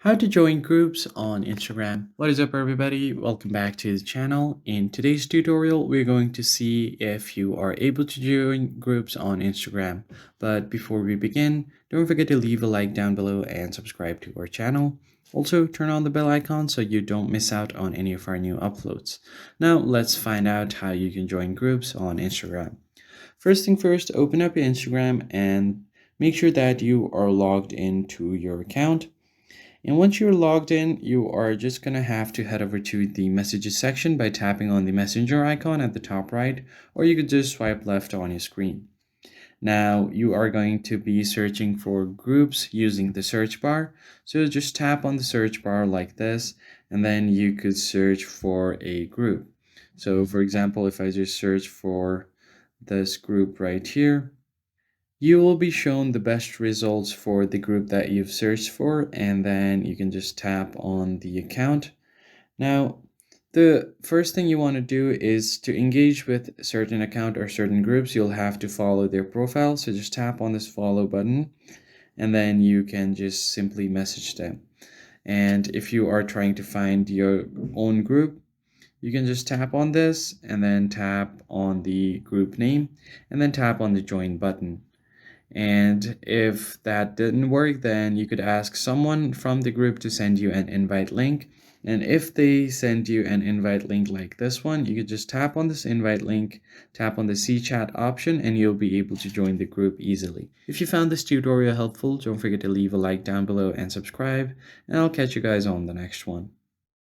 How to join groups on Instagram. What is up, everybody? Welcome back to the channel. In today's tutorial, we're going to see if you are able to join groups on Instagram. But before we begin, don't forget to leave a like down below and subscribe to our channel. Also, turn on the bell icon so you don't miss out on any of our new uploads. Now, let's find out how you can join groups on Instagram. First thing first, open up your Instagram and make sure that you are logged into your account. And once you're logged in, you are just going to have to head over to the messages section by tapping on the messenger icon at the top right, or you could just swipe left on your screen. Now you are going to be searching for groups using the search bar. So just tap on the search bar like this, and then you could search for a group. So for example, if I just search for this group right here, you will be shown the best results for the group that you've searched for, and then you can just tap on the account. Now, the first thing you want to do is to engage with a certain account or certain groups, you'll have to follow their profile. So just tap on this follow button, and then you can just simply message them. And if you are trying to find your own group, you can just tap on this and then tap on the group name and then tap on the join button. And if that didn't work, then you could ask someone from the group to send you an invite link. And if they send you an invite link like this one, you could just tap on this invite link, tap on the see chat option, and you'll be able to join the group easily. If you found this tutorial helpful, don't forget to leave a like down below and subscribe, and I'll catch you guys on the next one.